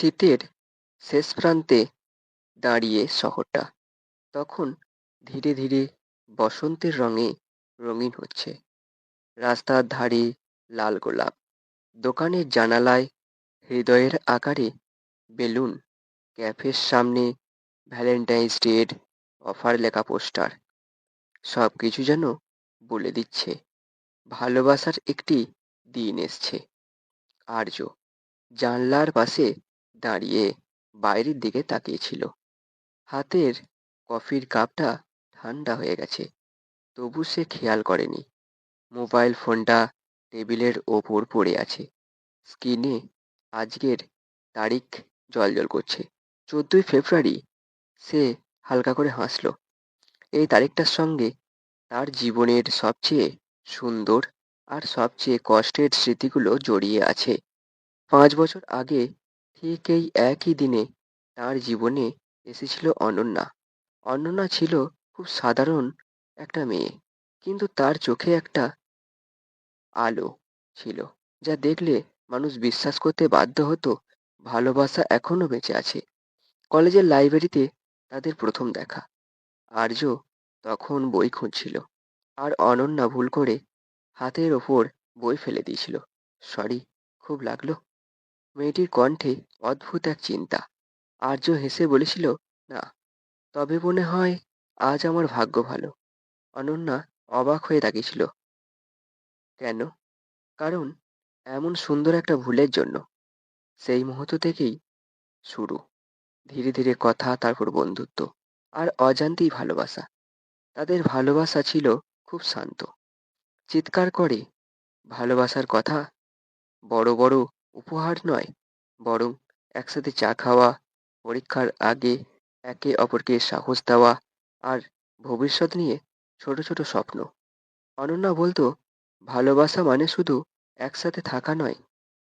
শীতের শেষ প্রান্তে দাঁড়িয়ে শহরটা তখন ধীরে ধীরে বসন্তের রঙে রঙিন হচ্ছে। রাস্তার ধারে লাল গোলাপ, দোকানের জানালায় হৃদয়ের আকারে বেলুন, ক্যাফের সামনে ভ্যালেন্টাইন্স ডের অফার লেখা পোস্টার, সব কিছু যেন বলে দিচ্ছে ভালোবাসার একটি দিন এসছে। আর্য জানলার পাশে দাঁড়িয়ে বাইরের দিকে তাকিয়েছিল। হাতের কফির কাপটা ঠান্ডা হয়ে গেছে, তবু সে খেয়াল করেনি মোবাইল ফোনটা টেবিলের ওপর পড়ে আছে। স্ক্রিনে আজকের তারিখ জ্বলজ্বল করছে, 14ই ফেব্রুয়ারি। সে হালকা করে হাসলো। এই তারিখটার সঙ্গে তার জীবনের সবচেয়ে সুন্দর আর সবচেয়ে কষ্টের স্মৃতিগুলো জড়িয়ে আছে। 5 বছর আগে ঠিক এই একই দিনে তার জীবনে এসেছিল অনন্যা। অনন্যা ছিল খুব সাধারণ একটা মেয়ে, কিন্তু তার চোখে একটা আলো ছিল যা দেখলে মানুষ বিশ্বাস করতে বাধ্য হতো ভালোবাসা এখনো বেঁচে আছে। কলেজের লাইব্রেরিতে তাদের প্রথম দেখা। আর্য তখন বই খুঁজছিল, আর অনন্যা ভুল করে হাতের ওপর বই ফেলে দিয়েছিল। সরি, খুব লাগলো। মেয়েটির কণ্ঠে অদ্ভুত এক চিন্তা। আর্য হেসে বলেছিল, না, তবে মনে হয় আজ আমার ভাগ্য ভালো। অনন্যা অবাক হয়ে তাকিয়েছিল। কেন? কারণ এমন সুন্দর একটা ভুলের জন্য। সেই মুহূর্ত থেকেই শুরু, ধীরে ধীরে কথা, তারপর বন্ধুত্ব, আর অজান্তেই ভালোবাসা। তাদের ভালোবাসা ছিল খুব শান্ত, চিৎকার করে ভালোবাসার কথা, বড় বড় উপহার নয়, বরং একসাথে চা খাওয়া, পরীক্ষার আগে একে অপরকে সাহস দেওয়া, আর ভবিষ্যৎ নিয়ে ছোট ছোট স্বপ্ন। অনন্যা বলতো, ভালোবাসা মানে শুধু একসাথে থাকা নয়,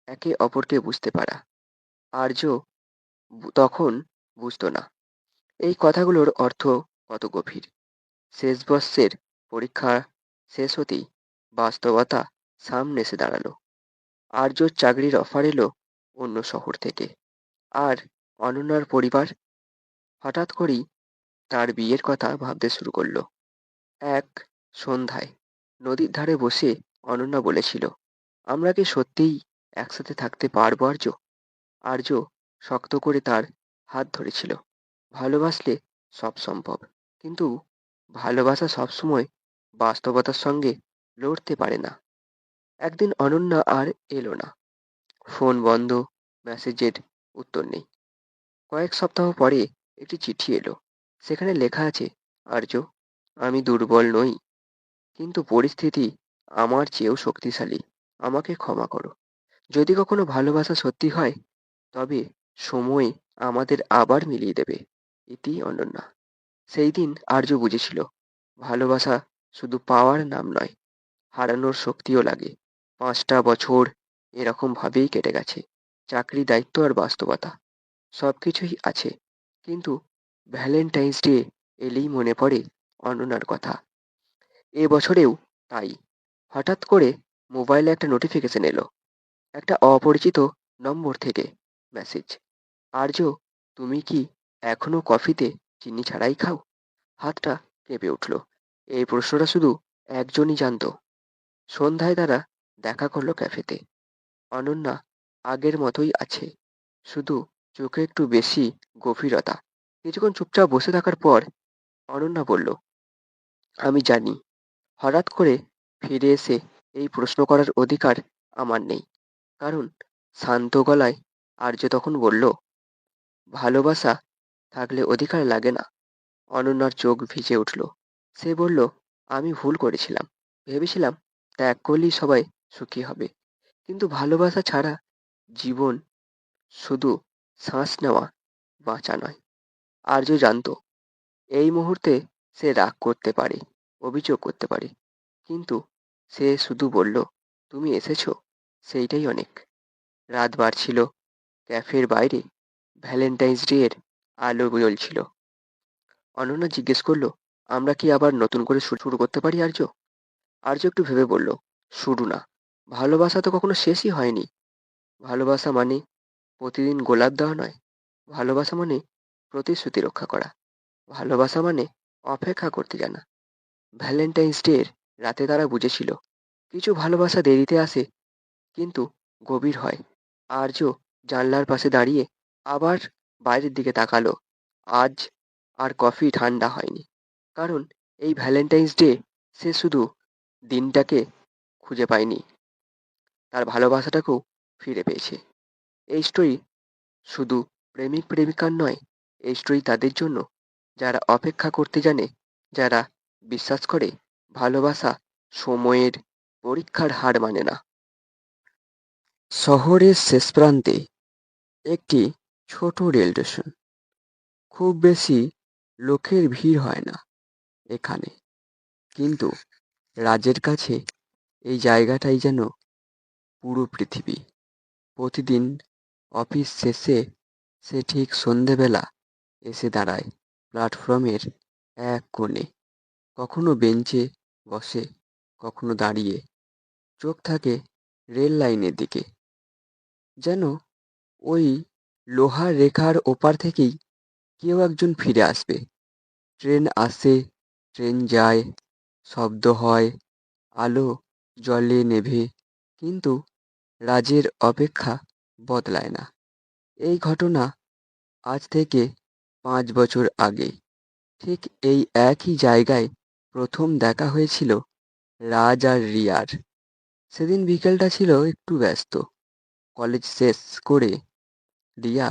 একে অপরকে বুঝতে পারা। আর্য তখন বুঝতো না এই কথাগুলোর অর্থ কত গভীর। শেষ বর্ষের পরীক্ষা শেষ হতেই বাস্তবতা সামনে এসে দাঁড়ালো। আর্যর চাকরির অফার এলো অন্য শহর থেকে, আর অনন্যার পরিবার হঠাৎ করেই তার বিয়ের কথা ভাবতে শুরু করলো। এক সন্ধ্যায় নদীর ধারে বসে অনন্যা বলেছিল, আমরা কি সত্যিই একসাথে থাকতে পারবো আর্য? আর্য শক্ত করে তার হাত ধরেছিল। ভালোবাসলে সব সম্ভব, কিন্তু ভালোবাসা সবসময় বাস্তবতার সঙ্গে লড়তে পারে না। একদিন অনন্যা আর এলো না। ফোন বন্ধ, মেসেজের উত্তর নেই। কয়েক সপ্তাহ পরে একটি চিঠি এলো। সেখানে লেখা আছে, আর্য, আমি দুর্বল নই, কিন্তু পরিস্থিতি আমার চেয়েও শক্তিশালী। আমাকে ক্ষমা করো। যদি কখনো ভালোবাসা সত্যি হয়, তবে সময় আমাদের আবার মিলিয়ে দেবে। ইতি অনন্যা। সেই দিন আর্য বুঝেছিল, ভালোবাসা শুধু পাওয়ার নাম নয়, হারানোর শক্তিও লাগে। 5টা বছর এরকম ভাবেই কেটে গেছে। চাকরি, দায়িত্ব আর বাস্তবতা সবকিছুই আছে, কিন্তু ভ্যালেন্টাইন্স ডে এলেই মনে পড়ে অনন্যার কথা। এ বছরেও তাই। হঠাৎ করে মোবাইলে একটা নোটিফিকেশন এলো, একটা অপরিচিত নম্বর থেকে মেসেজ। আর্য, তুমি কি এখনো কফিতে চিনি ছাড়াই খাও? হাতটা কেঁপে উঠল। এই প্রশ্নটা শুধু একজনই জানতো। সন্ধ্যায় তারা দেখা করলো ক্যাফেতে। অনন্যা আগের মতোই আছে, শুধু চোখে একটু বেশি গভীরতা। কিছুক্ষণ চুপচাপ বসে থাকার পর অনন্যা বলল, আমি জানি হঠাৎ করে ফিরে এসে এই প্রশ্ন করার অধিকার আমার নেই। কারণ শান্ত গলায় আর্য তখন বলল, ভালোবাসা থাকলে অধিকার লাগে না। অনন্যার চোখ ভিজে উঠল। সে বলল, আমি ভুল করেছিলাম। ভেবেছিলাম ত্যাগ করলেই সবাই সুখী হবে, কিন্তু ভালোবাসা ছাড়া জীবন শুধু শ্বাস নেওয়া, বাঁচা নয়। আর্য জানতো এই মুহূর্তে সে রাগ করতে পারে, অভিযোগ করতে পারে, কিন্তু সে শুধু বলল, তুমি এসেছো, সেইটাই অনেক। রাত বাড়ছিল। ক্যাফের বাইরে ভ্যালেন্টাইন্স ডে এর আলো জ্বলছিল। অনন্যা জিজ্ঞেস করলো, আমরা কি আবার নতুন করে শুরু করতে পারি আর্য? আর্য একটু ভেবে বলল, শুরু না, ভালোবাসা তো কখনো শেষই হয়নি। ভালোবাসা মানে প্রতিদিন গোলাপ দেওয়া নয়। ভালোবাসা মানে প্রতিশ্রুতি রক্ষা করা। ভালোবাসা মানে অপেক্ষা করতে জানা। ভ্যালেন্টাইন্স ডের রাতে তারা বুঝেছিল কিছু ভালোবাসা দেরিতে আসে, কিন্তু গভীর হয়। আর্য জানলার পাশে দাঁড়িয়ে আবার বাইরের দিকে তাকালো। আজ আর কফি ঠান্ডা হয়নি, কারণ এই ভ্যালেন্টাইন্স ডে সে শুধু দিনটাকে খুঁজে পায়নি, তার ভালোবাসাটাকেও ফিরে পেয়েছে। এই স্টোরি শুধু প্রেমিক প্রেমিকার নয়, এই স্টোরি তাদের জন্য যারা অপেক্ষা করতে জানে, যারা বিশ্বাস করে ভালোবাসা সময়ের পরীক্ষার হার মানে না। শহরের শেষ প্রান্তে একটি ছোট রেল স্টেশন। খুব বেশি লোকের ভিড় হয় না এখানে, কিন্তু রাজের কাছে এই জায়গাটাই যেন পুরো পৃথিবী। প্রতিদিন অফিস শেষে সে ঠিক সন্ধেবেলা এসে দাঁড়ায় প্ল্যাটফর্মের এক কোণে। কখনো বেঞ্চে বসে, কখনো দাঁড়িয়ে, চোখ থাকে রেল লাইনের দিকে, যেন ওই লোহার রেখার ওপার থেকেই কেউ একজন ফিরে আসবে। ট্রেন আসে, ট্রেন যায়, শব্দ হয়, আলো জ্বলে নেভে, কিন্তু রাজের অপেক্ষা বদলায় না। এই ঘটনা আজ থেকে 5 বছর আগে ঠিক এই একই জায়গায় প্রথম দেখা হয়েছিল রাজ আর রিয়ার। সেদিন বিকেলটা ছিল একটু ব্যস্ত। কলেজ শেষ করে রিয়া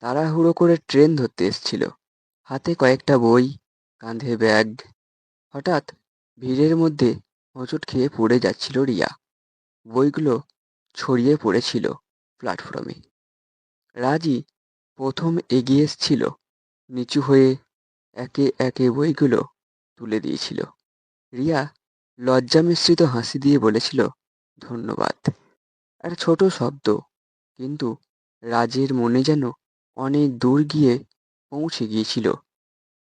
তাড়াহুড়ো করে ট্রেন ধরতে এসছিল, হাতে কয়েকটা বই, কাঁধে ব্যাগ। হঠাৎ ভিড়ের মধ্যে হোঁচট খেয়ে পড়ে যাচ্ছিল রিয়া। বইগুলো ছড়িয়ে পড়েছিল প্ল্যাটফর্মে। রাজি প্রথম এগিয়ে এসছিল, নিচু হয়ে একে একে বইগুলো তুলে দিয়েছিল। রিয়া লজ্জা মিশ্রিত হাসি দিয়ে বলেছিল, ধন্যবাদ। একটা ছোট শব্দ, কিন্তু রাজের মনে যেন অনেক দূর গিয়ে পৌঁছে গিয়েছিল।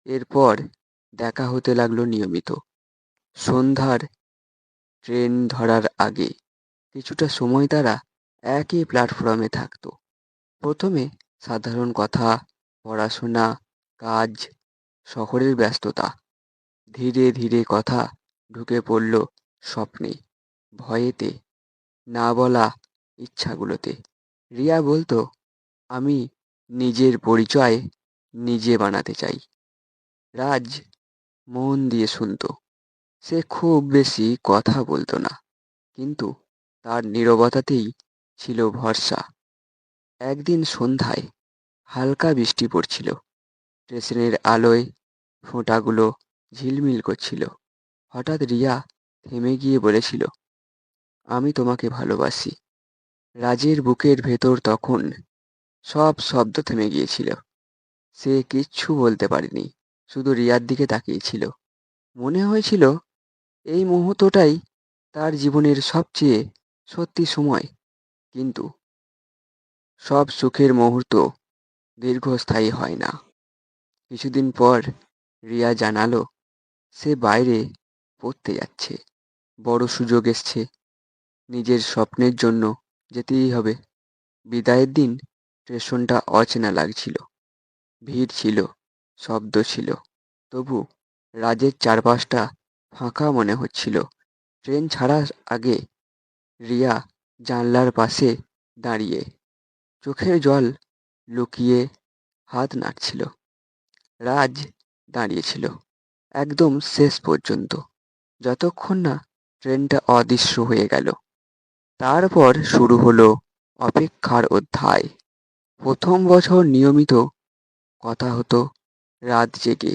এরপর দেখা হতে লাগলো নিয়মিত। সন্ধ্যার ট্রেন ধরার আগে কিছুটা সময় তারা একই প্ল্যাটফর্মে থাকতো। প্রথমে সাধারণ কথা, পড়াশোনা, কাজ, শহরের ব্যস্ততা। ধীরে ধীরে কথা ঢুকে পড়ল স্বপ্নে, ভয়েতে, না বলা ইচ্ছাগুলোতে। রিয়া বলতো, আমি নিজের পরিচয় নিজে বানাতে চাই। রাজ মন দিয়ে শুনতো। সে খুব বেশি কথা বলতো না, কিন্তু তার নীরবতাতেই ছিল ভরসা। একদিন সন্ধ্যায় হালকা বৃষ্টি পড়ছিল। স্টেশনের আলোয় ফোঁটাগুলো ঝিলমিল করছিল। হঠাৎ রিয়া থেমে গিয়ে বলেছিল, আমি তোমাকে ভালোবাসি। রাজের বুকের ভেতর তখন সব শব্দ থেমে গিয়েছিল। সে কিচ্ছু বলতে পারেনি, শুধু রিয়ার দিকে তাকিয়েছিল। মনে হয়েছিল এই মুহূর্তটাই তার জীবনের সবচেয়ে সত্যি সময়। কিন্তু সব সুখের মুহূর্ত দীর্ঘস্থায়ী হয় না। কিছুদিন পর রিয়া জানালো সে বাইরে পড়তে যাচ্ছে। বড় সুযোগ এসছে, নিজের স্বপ্নের জন্য যেতেই হবে। বিদায়ের দিন স্টেশনটা অচেনা লাগছিল। ভিড় ছিল, শব্দ ছিল, তবু রাজের চারপাশটা ফাঁকা মনে হচ্ছিল। ট্রেন ছাড়ার আগে রিয়া জানলার পাশে দাঁড়িয়ে চোখের জল লুকিয়ে হাত নাড়ছিল। রাজ দাঁড়িয়েছিল একদম শেষ পর্যন্ত, যতক্ষণ না ট্রেনটা অদৃশ্য হয়ে গেল। তারপর শুরু হলো অপেক্ষার অধ্যায়। প্রথম বছর নিয়মিত কথা হতো, রাত জেগে,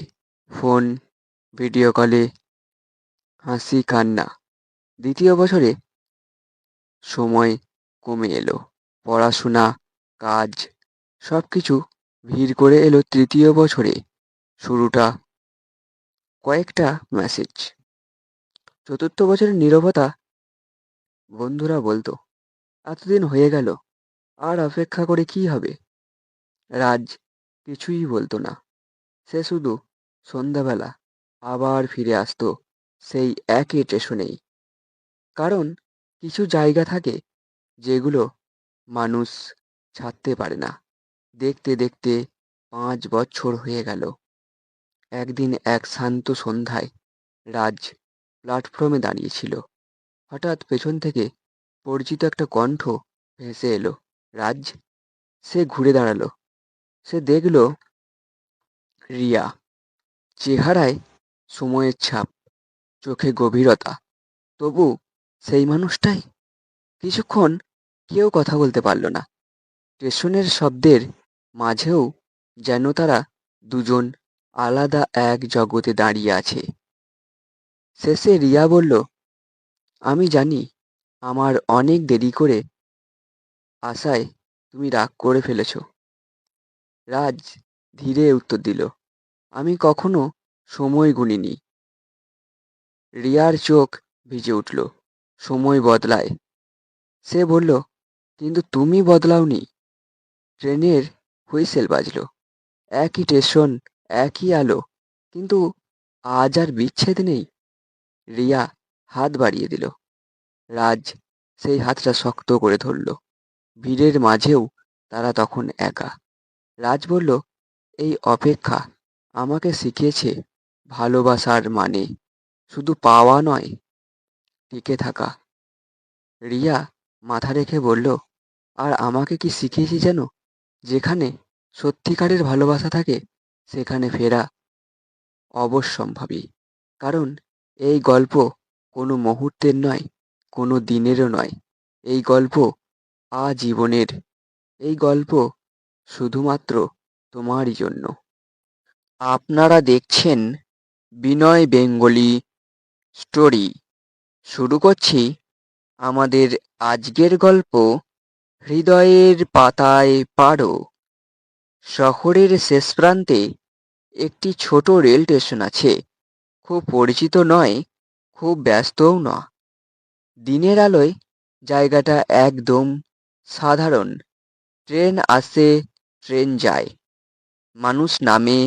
ফোন, ভিডিও কলে, হাসি কান্না। দ্বিতীয় বছরে সময় কমে এলো, পড়াশোনা, কাজ, সবকিছু ভিড় করে এলো। তৃতীয় বছরে শুরুটা কয়েকটা মেসেজ। চতুর্থ বছরের নীরবতা। বন্ধুরা বলতো, এতদিন হয়ে গেল, আর অপেক্ষা করে কি হবে? রাজ কিছুই বলতো না। সে শুধু সন্ধ্যাবেলা আবার ফিরে আসতো সেই একই স্টেশনেই। কারণ কিছু জায়গা থাকে যেগুলো মানুষ ছাড়তে পারে না। দেখতে দেখতে 5 বছর হয়ে গেল। একদিন এক শান্ত সন্ধ্যায় রাজ প্ল্যাটফর্মে দাঁড়িয়েছিল। হঠাৎ পেছন থেকে পরিচিত একটা কণ্ঠ ভেসে এলো, রাজ। সে ঘুরে দাঁড়ালো। সে দেখল রিয়া। চেহারায় সময়ের ছাপ, চোখে গভীরতা, তবু সেই মানুষটাই। কিছুক্ষণ কেউ কথা বলতে পারল না। স্টেশনের শব্দের মাঝেও যেন তারা দুজন আলাদা এক জগতে দাঁড়িয়ে আছে। শেষে রিয়া বলল, আমি জানি আমার অনেক দেরি করে আসায় তুমি রাগ করে ফেলেছ। রাজ ধীরে উত্তর দিল, আমি কখনো সময় গুনিনি। রিয়ার চোখ ভিজে উঠল। সময় বদলায়, সে বলল, কিন্তু তুমি বদলাওনি। ট্রেনের হুইসেল বাজলো। একই স্টেশন, একই আলো, কিন্তু আজ আর বিচ্ছেদ নেই। রিয়া হাত বাড়িয়ে দিল। রাজ সেই হাতটা শক্ত করে ধরল। ভিড়ের মাঝেও তারা তখন একা। রাজ বলল, এই অপেক্ষা আমাকে শিখিয়েছে ভালোবাসার মানে শুধু পাওয়া নয়, টিকে থাকা। রিয়া মাথা রেখে বলল, আর আমাকে কি শিখিয়েছি যেন, যেখানে সত্যিকারের ভালোবাসা থাকে সেখানে ফেরা অবশ্যম্ভাবী। কারণ এই গল্প কোনো মুহূর্তের নয়, কোনো দিনেরও নয়। এই গল্প আজীবনের। এই গল্প শুধুমাত্র তোমারই জন্য। আপনারা দেখছেন বিনয় বেঙ্গলি স্টোরি। শুরু করছি আমাদের আজকের গল্প, হৃদয়ের পাতায় পাড়ো। শহরের শেষ প্রান্তে একটি ছোট রেল স্টেশন আছে। খুব পরিচিত নয়, খুব ব্যস্তও না। দিনের আলোয় জায়গাটা একদম সাধারণ। ট্রেন আসে, ট্রেন যায়, মানুষ নামে,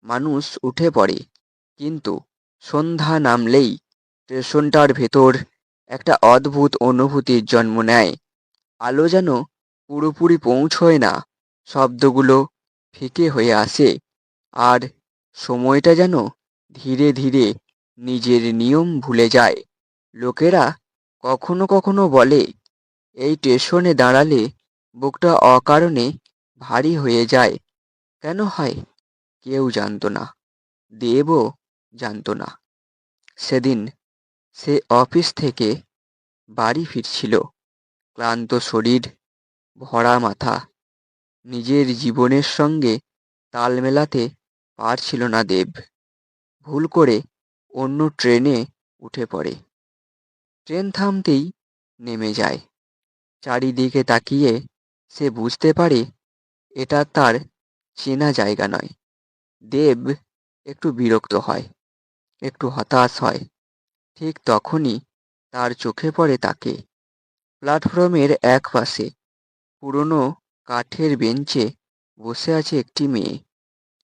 মানুষ উঠে পড়ে। কিন্তু সন্ধ্যা নামলেই স্টেশনটার ভেতর একটা অদ্ভুত অনুভূতির জন্ম নেয়। আলো যেন পুরোপুরি পৌঁছয় না, শব্দগুলো ফিকে হয়ে আসে, আর সময়টা যেন ধীরে ধীরে নিজের নিয়ম ভুলে যায়। লোকেরা কখনো কখনো বলে, এই স্টেশনে দাঁড়ালে বুকটা অকারণে ভারী হয়ে যায়। কেন হয় কেউ জানতো না, দেবও জানতো না। সেদিন সে অফিস থেকে বাড়ি ফিরছিল, ক্লান্ত শরীর, ভরা মাথা। নিজের জীবনের সঙ্গে তাল মেলাতে পারছিল না দেব। ভুল করে অন্য ট্রেনে উঠে পড়ে। ট্রেন থামতেই নেমে যায়। চারিদিকে তাকিয়ে সে বুঝতে পারে এটা তার চেনা জায়গা নয়। দেব একটু বিরক্ত হয়, একটু হতাশ হয়। ঠিক তখনই তার চোখে পড়ে তাকে। প্ল্যাটফর্মের এক পাশে পুরনো কাঠের বেঞ্চে বসে আছে একটি মেয়ে।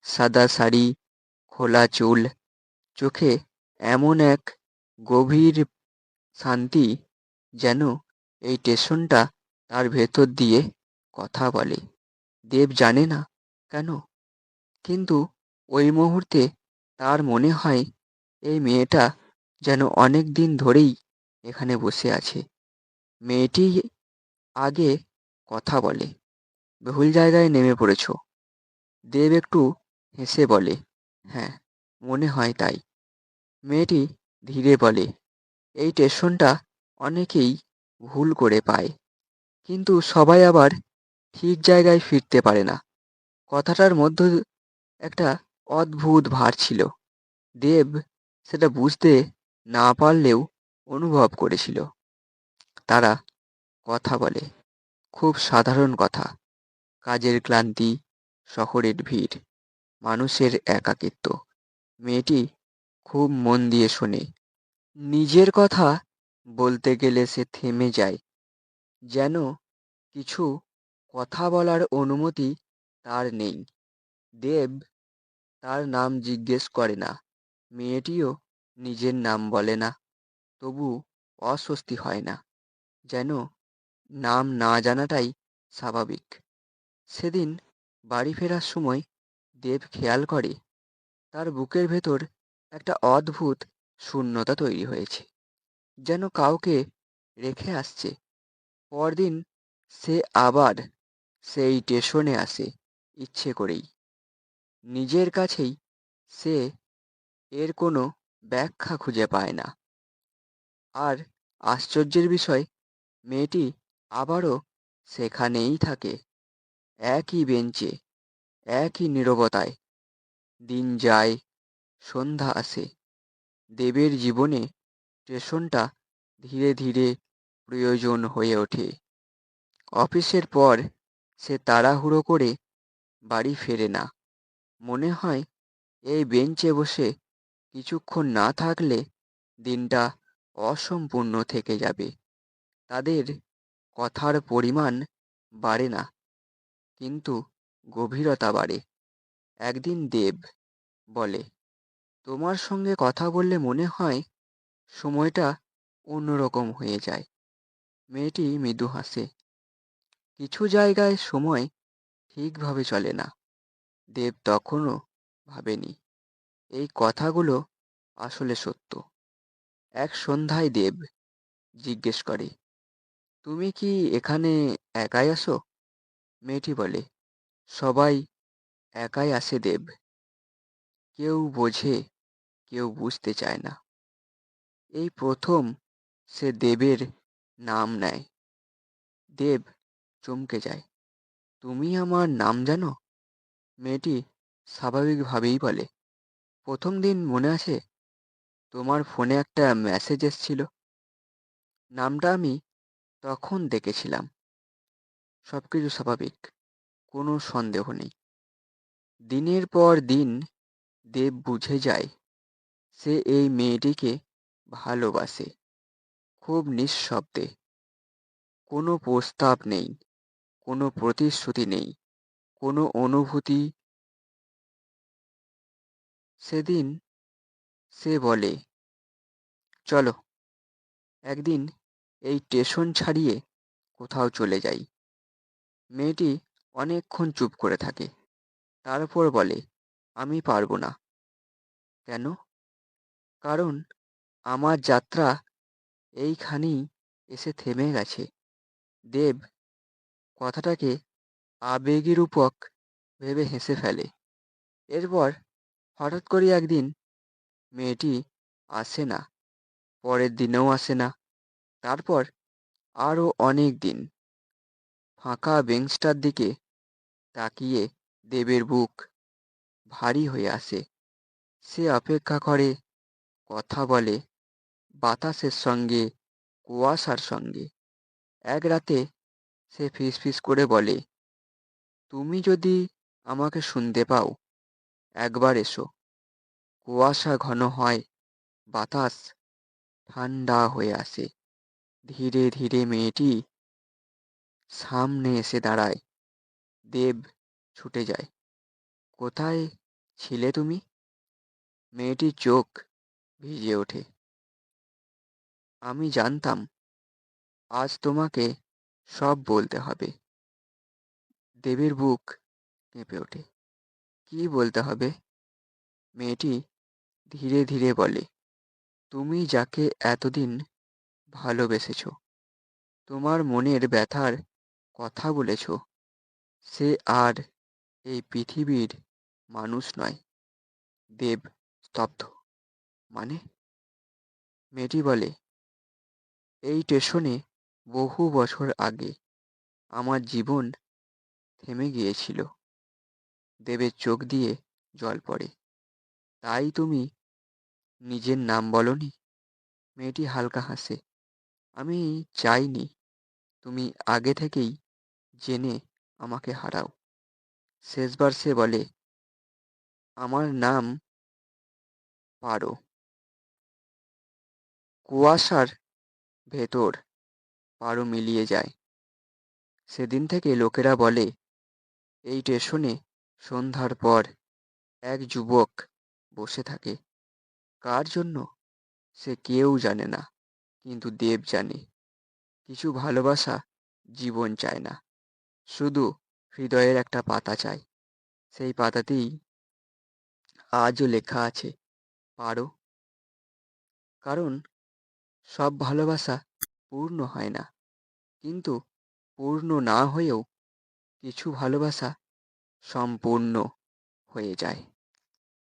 সাদা শাড়ি, খোলা চুল, চোখে এমন এক গভীর শান্তি, যেন এই স্টেশনটা তার ভেতর দিয়ে কথা বলে। দেব জানে না কেন, কিন্তু ওই মুহূর্তে তার মনে হয় এই মেয়েটা যেন অনেক দিন ধরেই এখানে বসে আছে। মেয়েটি আগে কথা বলে, ভুল জায়গায় নেমে পড়েছ। দেব একটু হেসে বলে, হ্যাঁ, মনে হয় তাই। মেয়েটি ধীরে বলে, এই স্টেশনটা অনেকেই ভুল করে পায়, কিন্তু সবাই আবার ঠিক জায়গায় ফিরতে পারে না। কথাটার মধ্যে একটা অদ্ভুত ভার ছিল। দেব সেটা বুঝতে না পারলেও অনুভব করেছিল। তারা কথা বলে, খুব সাধারণ কথা, কাজের ক্লান্তি, শহরের ভিড়, মানুষের একাকিত্ব। মেয়েটি খুব মন দিয়ে শোনে। নিজের কথা বলতে গেলে সে থেমে যায়, যেন কিছু কথা বলার অনুমতি তার নেই। দেব তার নাম জিজ্ঞেস করে না, মেয়েটিও নিজের নাম বলে না। তবু অস্বস্তি হয় না, যেন নাম না জানাটাই স্বাভাবিক। সেদিন বাড়ি ফেরার সময় দেব খেয়াল করে তার বুকের ভেতর একটা অদ্ভুত শূন্যতা তৈরি হয়েছে, যেন কাউকে রেখে আসছে। পরদিন সে আবার সেই স্টেশনে আসে, ইচ্ছে করেই, নিজের কাছেই। সে এর কোনো ব্যাখ্যা খুঁজে পায় না। আর আশ্চর্যের বিষয়, মেয়েটি আবারও সেখানেই থাকে, একই বেঞ্চে, একই নীরবতায়। দিন যায়, সন্ধ্যা আসে, দেবের জীবনে স্টেশনটা ধীরে ধীরে প্রয়োজন হয়ে ওঠে। অফিসের পর সে তাড়াহুড়ো করে বাড়ি ফেরে না। মনে হয় এই বেঞ্চে বসে কিছুক্ষণ না থাকলে দিনটা অসম্পূর্ণ থেকে যাবে। তাদের কথার পরিমাণ বাড়ে না, কিন্তু গভীরতা বাড়ে। একদিন দেব বলে, তোমার সঙ্গে কথা বললে মনে হয় সময়টা অন্যরকম হয়ে যায়। মেয়েটি মৃদু হাসে। কিছু জায়গায় সময় ঠিকভাবে চলে না। দেব তখনও ভাবেনি এই কথাগুলো আসলে সত্য। এক সন্ধ্যায় দেব জিজ্ঞেস করে, তুমি কি এখানে একাই আসো? মেয়েটি বলে, সবাই একাই আসে দেব। কেউ বোঝে, কেউ বুঝতে চায় না। এই প্রথম সে দেবের নাম নেয়। দেব চমকে যায়। তুমি আমার নাম জানো? মেয়েটি স্বাভাবিকভাবেই বলে, প্রথম দিন মনে আছে, তোমার ফোনে একটা মেসেজ এসেছিল। নামটা আমি তখন দেখেছিলাম। সবকিছু স্বাভাবিক, কোনো সন্দেহ নেই। দিনের পর দিন দেব বুঝে যায় সে এই মেয়েটিকে ভালোবাসে, খুব নিঃশব্দে। কোনো প্রস্তাব নেই, কোনো প্রতিশ্রুতি নেই, কোনো অনুভূতি। সেদিন সে বলে, চলো একদিন এই স্টেশন ছাড়িয়ে কোথাও চলে যাই। মেয়েটি অনেকক্ষণ চুপ করে থাকে, তারপর বলে, আমি পারবো না। কেন? কারণ আমার যাত্রা এইখানেই এসে থেমে গেছে। দেব কথাটাকে আবেগী রূপক ভেবে হেসে ফেলে। এরপর হঠাৎ করে একদিন মেয়েটি আসে না, পরের দিনেও আসে না। তারপর আরও অনেক দিন। ফাঁকা বেঞ্চটার দিকে তাকিয়ে দেবের বুক ভারী হয়ে আসে। সে অপেক্ষা করে, কথা বলে, বাতাসের সঙ্গে, কুয়াশার সঙ্গে। এক রাতে সে ফিসফিস করে বলে, তুমি যদি আমাকে শুনতে পাও, একবার এসো। কুয়াশা ঘন হয়, বাতাস ঠান্ডা হয়ে আসে। ধীরে ধীরে মেয়েটি সামনে এসে দাঁড়ায়। দেব ছুটে যায়, কোথায় ছিলে তুমি? মেয়েটির চোখ ভিজে ওঠে। আমি জানতাম আজ তোমাকে সব বলতে হবে। দেবের বুক কেঁপে ওঠে। কি বলতে হবে? মেয়েটি ধীরে ধীরে বলে, তুমি যাকে এতদিন ভালোবেসেছ, তোমার মনের ব্যথার কথা বলেছ, সে আর এই পৃথিবীর মানুষ নয়। দেব স্তব্ধ। মানে? মেয়েটি বলে, এই স্টেশনে বহু বছর আগে আমার জীবন থেমে গিয়েছিল। দেবের চোখ দিয়ে জল পড়ে। তাই তুমি নিজের নাম বলনি? মেয়েটি হালকা হাসে। আমি চাইনি তুমি আগে থেকেই জেনে আমাকে হারাও। শেষবার সে বলে, আমার নাম পারো। কুয়াশার ভেতর পারো মিলিয়ে যায়। সেদিন থেকে লোকেরা বলে, এই স্টেশনে সন্ধ্যার পর এক যুবক বসে থাকে। কার জন্য সে কেউ জানে না, কিন্তু দেব জানে। কিছু ভালোবাসা জীবন চায় না, শুধু হৃদয়ের একটা পাতা চাই। সেই পাতাতেই আজও লেখা আছে, পারো। কারণ সব ভালোবাসা পূর্ণ হয় না, কিন্তু পূর্ণ না হয়েও কিছু ভালোবাসা সম্পূর্ণ হয়ে যায়।